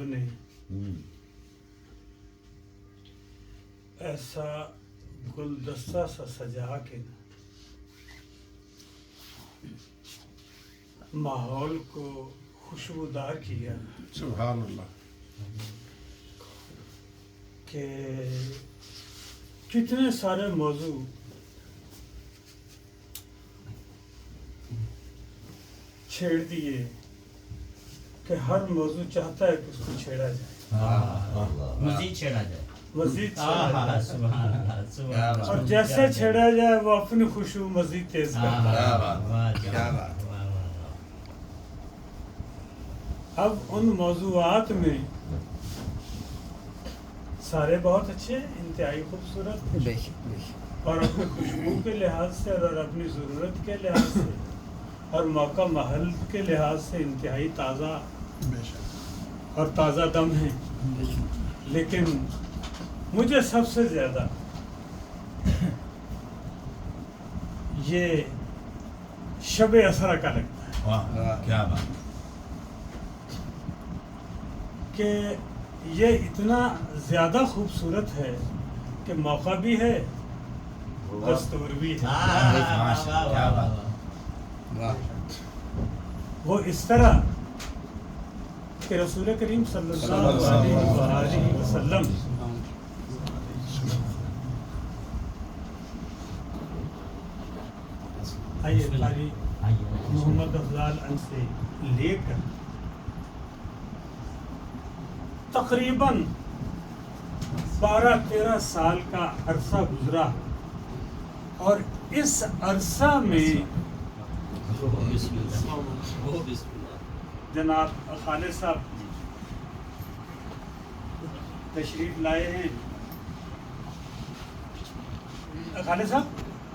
رب نے ایسا گلدستہ سا سجا کے ماحول کو خوشبودار کیا سبحان اللہ کہ کتنے سارے موضوع چھیڑ دیے کہ ہر موضوع چاہتا ہے کہ اس کو چھیڑا جائے، مزید چھیڑا جائے، مزید چھیڑا جائے، سبحان اللہ سبحان اللہ، اور جیسے چھیڑا جائے وہ اپنی خوشبو مزید تیز کرتا ہے۔ اب ان موضوعات میں سارے بہت اچھے، انتہائی خوبصورت اور اپنی خوشبو کے لحاظ سے اور اپنی ضرورت کے لحاظ سے اور موقع محل کے لحاظ سے انتہائی تازہ اور تازہ دم ہیں، لیکن مجھے سب سے زیادہ یہ شب اسرا کا لگتا ہے کیا بات کہ یہ اتنا زیادہ خوبصورت ہے کہ موقع بھی ہے، دستور بھی ہے۔ وہ اس طرح کہ رسول کریم صلی اللہ علیہ وسلم آئیے قاری محمد افضال ان سے لے کر تقریباً 12-13 سال کا عرصہ گزرا، اور اس عرصہ میں جناب خالد صاحب تشریف لائے ہیں۔ خالد صاحب،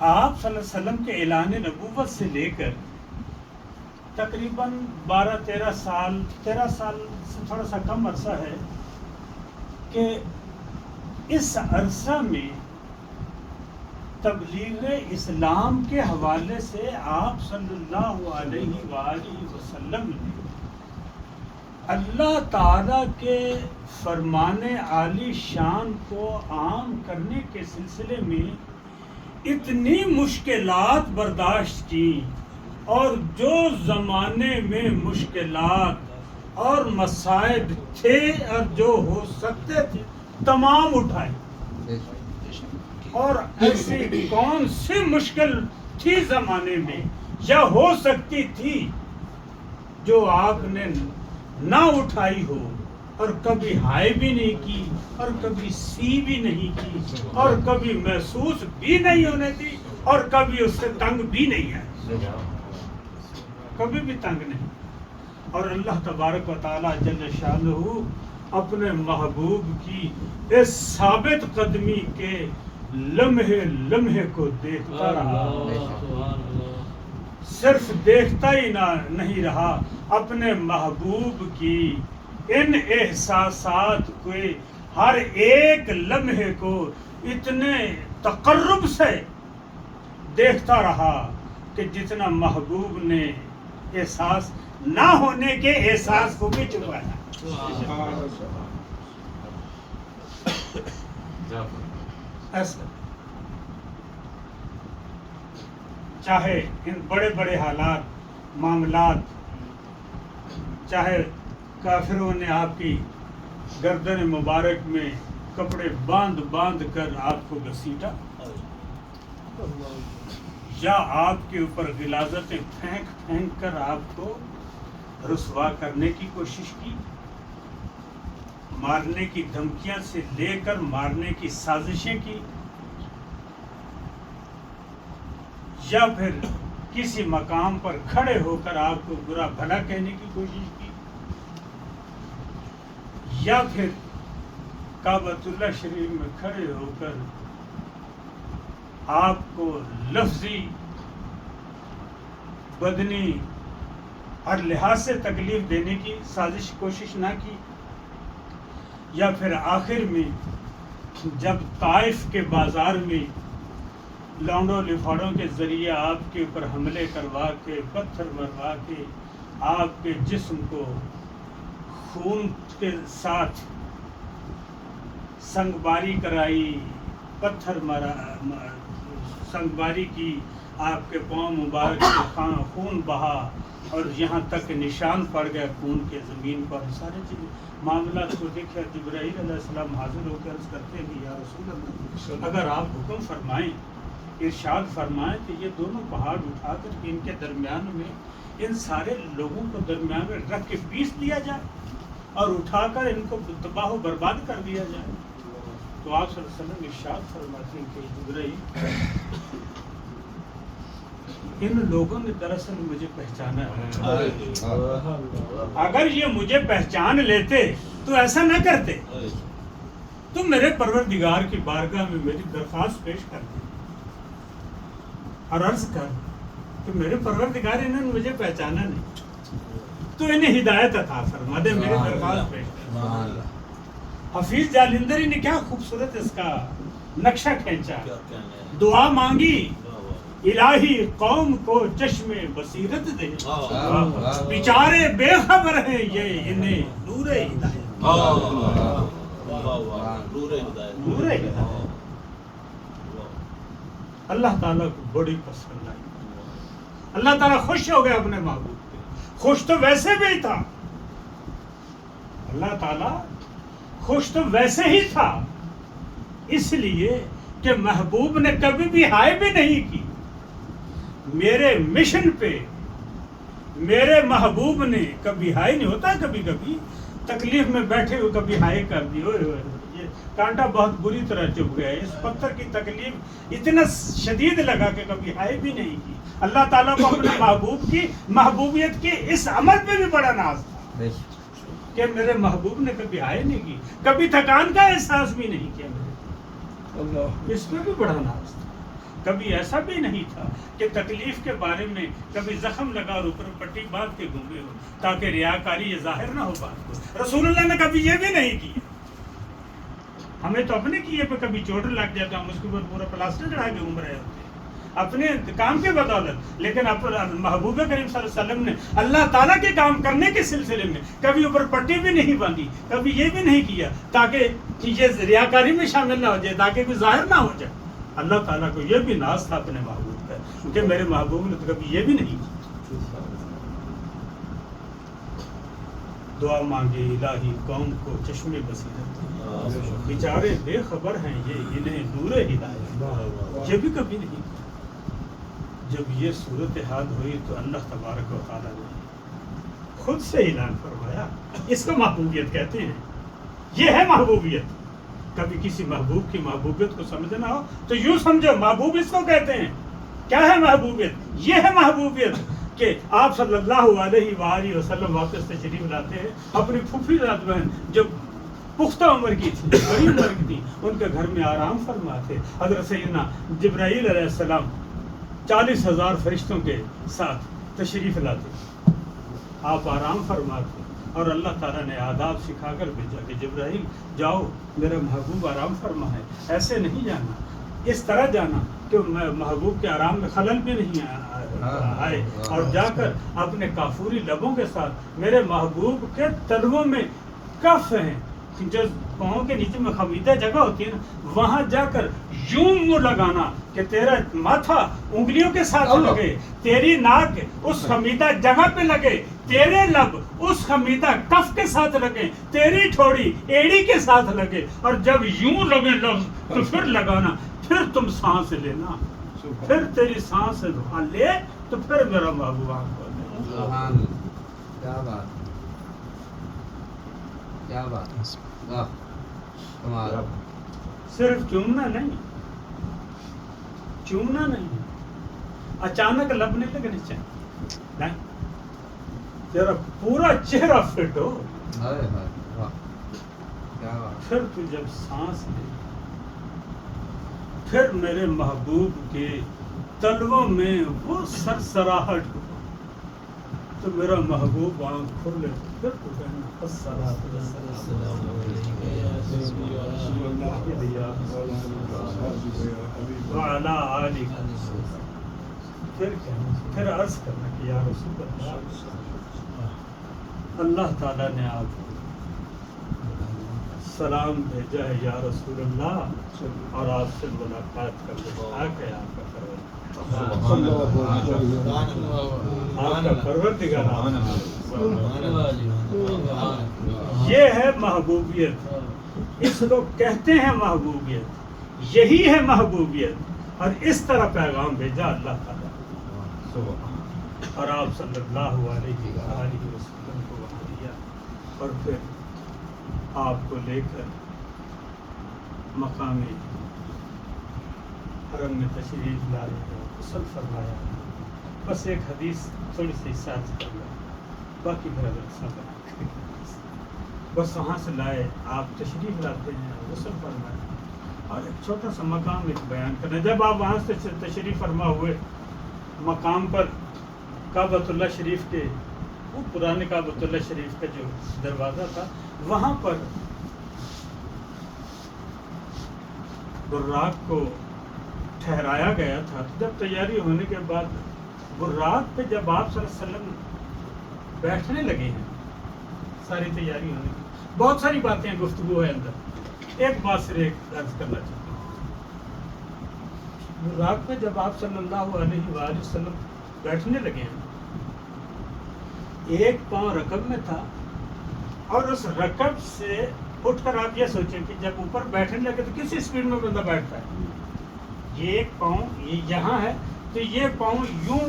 آپ صلی اللہ علیہ وسلم کے اعلان نبوت سے لے کر تقریباً 12-13 سال 13 سال سے تھوڑا سا کم عرصہ ہے کہ اس عرصہ میں تبلیغ اسلام کے حوالے سے آپ صلی اللہ علیہ وآلہ وسلم نے اللہ تعالیٰ کے فرمان عالی شان کو عام کرنے کے سلسلے میں اتنی مشکلات برداشت کی، اور جو زمانے میں مشکلات اور مصائب تھے اور جو ہو سکتے تھے تمام اٹھائے، اور ایسی کون سی مشکل تھی زمانے میں یا ہو سکتی تھی جو آپ نے نہ اٹھائی ہو، اور کبھی ہائے بھی نہیں کی اور کبھی سی بھی نہیں کی اور کبھی محسوس بھی نہیں ہونے دی اور کبھی اس سے تنگ بھی نہیں ہے، کبھی بھی تنگ نہیں۔ اور اللہ تبارک و تعالی جل شانہ اپنے محبوب کی اس ثابت قدمی کے لمحے لمحے کو دیکھتا رہا، صرف دیکھتا ہی نہیں رہا، اپنے محبوب کی ان احساسات کو ہر ایک لمحے کو اتنے تقرب سے دیکھتا رہا کہ جتنا محبوب نے احساس نہ ہونے کے احساس کو بھی چھپایا۔ ایسا چاہے ان بڑے بڑے حالات معاملات، چاہے کافروں نے آپ کی گردن مبارک میں کپڑے باندھ باندھ کر آپ کو گھسیٹا، یا آپ کے اوپر غلاظتیں پھینک پھینک کر آپ کو رسوا کرنے کی کوشش کی، مارنے کی دھمکیاں سے لے کر مارنے کی سازشیں کی، یا پھر کسی مقام پر کھڑے ہو کر آپ کو برا بھلا کہنے کی کوشش کی، یا پھر کعبۃ اللہ شریف میں کھڑے ہو کر آپ کو لفظی بدنی ہر لحاظ سے تکلیف دینے کی سازش کوشش نہ کی، یا پھر آخر میں جب طائف کے بازار میں لانڈوں لفاڑوں کے ذریعے آپ کے اوپر حملے کروا کے پتھر مروا کے آپ کے جسم کو خون کے ساتھ سنگباری کرائی، پتھر مارا، سنگباری کی، آپ کے پاؤں مبارک سے خون بہا اور یہاں تک نشان پڑ گئے خون کے زمین پر، سارے چیزیں معاملات کو دیکھا۔ جبرائیل علیہ السلام حاضر ہو کر عرض کرتے ہیں کہ یا رسول اللہ، اگر آپ حکم فرمائیں، ارشاد فرمائیں کہ یہ دونوں پہاڑ اٹھا کر کے ان کے درمیان میں، ان سارے لوگوں کو درمیان میں رکھ کے پیس دیا جائے اور اٹھا کر ان کو تباہ و برباد کر دیا جائے، تو آپ صلی اللہ علیہ وسلم ارشاد فرماتے ہیں کہ جبرائیل، ان لوگوں نے دراصل مجھے پہچانا ہے، اگر یہ مجھے پہچان لیتے تو ایسا نہ کرتے، تو میرے پروردگار کی بارگاہ میں میری درخواست پیش کرتے اور عرض کر کہ میرے پروردگار، انہوں نے مجھے پہچانا نہیں، تو انہیں ہدایت عطا فرما دے، میری درخواست پیش کر۔ حفیظ جالندری نے کیا خوبصورت اس کا نقشہ کھینچا، دعا مانگی، الہی قوم کو چشم بصیرت دے، بیچارے بے خبر ہیں یہ، انہیں نور ہدایت، نور ہدایت۔ اللہ تعالیٰ کو بڑی پسند آئی، اللہ تعالیٰ خوش ہو گیا اپنے محبوب پہ، خوش تو ویسے بھی تھا، اللہ تعالیٰ خوش تو ویسے ہی تھا، اس لیے کہ محبوب نے کبھی بھی ہائے بھی نہیں کی۔ میرے مشن پہ میرے محبوب نے کبھی ہائے نہیں ہوتا، کبھی کبھی تکلیف میں بیٹھے ہوئے کبھی ہائے کر دی، یہ کانٹا بہت بری طرح چبھ گیا، اس پتھر کی تکلیف اتنا شدید لگا کہ کبھی ہائے بھی نہیں کی۔ اللہ تعالیٰ کو اپنے محبوب کی محبوبیت کے اس عمل پہ بھی بڑا ناز تھا کہ میرے محبوب نے کبھی ہائے نہیں کی، کبھی تھکان کا احساس بھی نہیں کیا میرے، اس پہ بھی بڑا ناز تھا۔ کبھی ایسا بھی نہیں تھا کہ تکلیف کے بارے میں کبھی زخم لگا اور اوپر پٹی باندھ کے گھومے ہو تاکہ ریاکاری یہ ظاہر نہ ہو بات کو۔ رسول اللہ نے کبھی یہ بھی نہیں کیا۔ ہمیں تو اپنے کیے پہ کبھی چوٹ لگ جاتا، ہم اس کے اوپر پورا پلاسٹر چڑھا کے گھوم رہے ہوتے اپنے کام کے بدولت، لیکن محبوب کریم صلی اللہ علیہ وسلم نے اللہ تعالیٰ کے کام کرنے کے سلسلے میں کبھی اوپر پٹی بھی نہیں باندھی، کبھی یہ بھی نہیں کیا تاکہ یہ ریاکاری میں شامل نہ ہو جائے، تاکہ کوئی ظاہر نہ ہو جائے۔ اللہ تعالیٰ کو یہ بھی ناز تھا اپنے محبوب پر کہ میرے محبوب نے تو کبھی یہ بھی نہیں کیا۔ دعا مانگے الہی قوم کو چشم بصیرت، بیچارے بے خبر ہیں یہ، انہیں نور ہدایت، یہ بھی کبھی نہیں کیا۔ جب یہ صورتحال ہوئی تو اللہ تبارک و تعالیٰ نے خود سے اعلان فرمایا، اس کو محبوبیت کہتے ہیں، یہ ہے محبوبیت۔ کبھی کسی محبوب کی محبوبیت کو سمجھنا ہو تو یوں سمجھو، محبوب اس کو کہتے ہیں۔ کیا ہے محبوبیت؟ یہ ہے محبوبیت کہ آپ صلی اللہ علیہ وآلہ وسلم واپس تشریف لاتے ہیں، اپنی پھوپھی ذات بہن جو پختہ عمر کی تھی، بڑی عمر کی تھی، ان کے گھر میں آرام فرماتے، حضرت سیدنا جبرائیل علیہ السلام 40,000 فرشتوں کے ساتھ تشریف لاتے، آپ آرام فرماتے، اور اللہ تعالیٰ نے آداب سکھا کر بھیجا کہ جبرائیل جاؤ، میرا محبوب آرام فرما ہے، ایسے نہیں جانا، اس طرح جانا کہ محبوب کے آرام میں خلل بھی نہیں آئے، اور جا کر اپنے کافوری لبوں کے ساتھ میرے محبوب کے تلووں میں کف ہیں، جو پاؤں کے نیچے میں خمیدہ جگہ ہوتی ہے نا، وہاں جا کر یوں منہ لگانا کہ تیرا ماتھا انگلیوں کے ساتھ لگے، تیری ناک اس خمیدہ جگہ پہ لگے، تیرے لب اس خمیدہ کف کے ساتھ لگے، تیری ٹھوڑی ایڑی کے ساتھ لگے، اور جب یوں لگے لفظ تو پھر لگانا، پھر تم سانس لینا، پھر تیری سانس لے تو پھر میرا محبوب آنکھ کھولے۔ کیا بات، کیا بات، واہ کمال۔ صرف چومنا نہیں، چومنا نہیں، اچانک لب نہیں لگنے چاہیے، نہیں، تیرا پورا چہرہ فٹ ہو، ہائے ہائے واہ کیا بات۔ پھر تو جب سانس لے، پھر میرے محبوب کے تلووں میں وہ سرسراہٹ ہو تو میرا محبوب آنکھ کھولے، پھر تو کہنا الصلاۃ والسلام وعلی آلہ، پھر کہنا، پھر عرض کرنا کہ یا رسول اللہ اللہ تعالیٰ نے آپ کو سلام بھیجا ہے یا رسول اللہ، اور آپ سے ملاقات کر کے آپ کا پروردگار یہ ہے محبوبیت، اس کو کہتے ہیں محبوبیت، یہی ہے محبوبیت، اور اس طرح پیغام بھیجا اللہ تعالیٰ، اور آپ صلی اللہ علیہ وآلہ وسلم کو وہاں دیا، اور پھر آپ کو لے کر مقام حرم میں تشریف لائے ہیں، غسل فرمایا۔ بس ایک حدیث تھوڑی سی ساتھ کر لیں، باقی پھر اگر سب بس وہاں سے لائے، آپ تشریف لاتے ہیں، غسل فرمایا، اور ایک چھوٹا سا مقام ایک بیان کرنا۔ جب آپ وہاں سے تشریف فرما ہوئے مقام پر کعبۃ اللہ شریف کے، وہ پرانے کعبۃ اللہ شریف کا جو دروازہ تھا، وہاں پر براق کو ٹھہرایا گیا تھا۔ جب تیاری ہونے کے بعد براق پہ جب آپ صلی اللہ علیہ وسلم بیٹھنے لگے ہیں، ساری تیاری ہونے کی، بہت ساری باتیں گفتگو ہے اندر، ایک بات صرف ایک عرض کرنا چاہتا ہوں۔ براق پہ جب آپ صلی اللہ علیہ وآلہ وسلم بیٹھنے لگے ہیں، ایک پاؤں رکب میں تھا، اور اس رکب سے اٹھ کر آپ یہ سوچیں کہ جب اوپر بیٹھنے لگے تو کس اسپیڈ میں بندہ بیٹھتا ہے، یہ ایک پاؤں یہ یہاں ہے تو یہ پاؤں یوں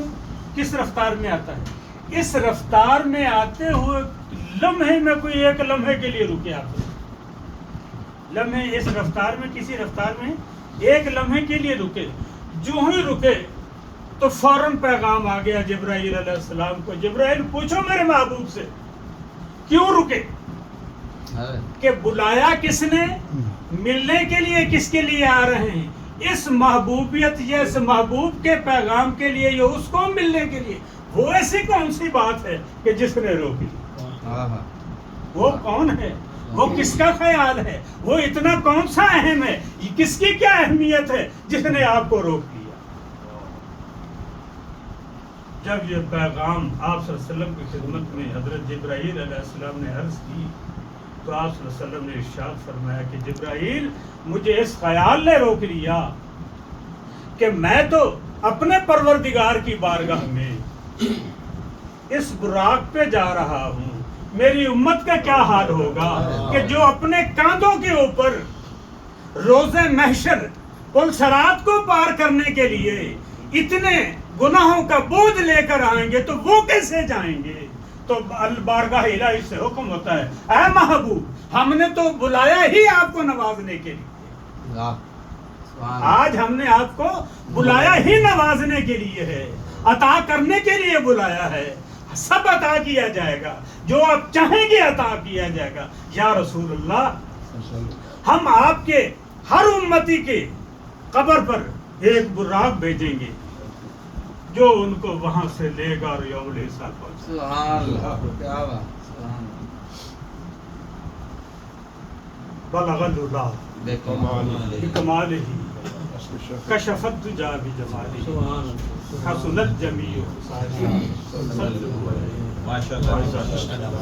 کس رفتار میں آتا ہے، اس رفتار میں آتے ہوئے لمحے میں کوئی ایک لمحے کے لیے رکے، آپ لمحے اس رفتار میں کسی رفتار میں ایک لمحے کے لیے رکے، جو ہی رکے تو فوراً پیغام آ گیا جبرائیل علیہ السلام کو، جبرائیل پوچھو میرے محبوب سے کیوں رکے، کہ بلایا کس نے، ملنے کے لیے کس کے لیے آ رہے ہیں، اس محبوبیت یا اس محبوب کے پیغام کے لیے یا اس کو ملنے کے لیے، وہ ایسی کون سی بات ہے کہ جس نے روک لی، وہ کون ہے، وہ کس کا خیال ہے، وہ اتنا کون سا اہم ہے، کس کی کیا اہمیت ہے جس نے آپ کو روک لیا۔ جب یہ پیغام آپ صلی اللہ علیہ وسلم کی خدمت میں حضرت جبرائیل علیہ السلام نے عرض کی تو آپ صلی اللہ علیہ وسلم نے ارشاد فرمایا کہ جبرائیل مجھے اس خیال نے روک لیا کہ میں تو اپنے پروردگار کی بارگاہ میں اس براق پہ جا رہا ہوں، میری امت کا کیا حال ہوگا کہ جو اپنے کاندھوں کے اوپر روز محشر پل صراط کو پار کرنے کے لیے اتنے گناہوں کا بوجھ لے کر آئیں گے تو وہ کیسے جائیں گے۔ تو بارگاہ الہی سے حکم ہوتا ہے، اے محبوب ہم نے تو بلایا ہی آپ کو نوازنے کے لیے، آج ہم نے آپ کو بلایا ہی نوازنے کے لیے ہے، عطا کرنے کے لیے بلایا ہے، سب عطا کیا جائے گا، جو آپ چاہیں گے عطا کیا جائے گا۔ یا رسول اللہ ہم آپ کے ہر امتی کے قبر پر ایک براق بھیجیں گے جو ان کو وہاں سے لے گا اور یوم الحساب پہنچے۔ سبحان اللہ، کیا بات، سبحان اللہ۔ بلغ اللہ بکمالہ کشف الدجی بجمالہ حسنت جمیع خصالہ۔ ماشاء اللہ۔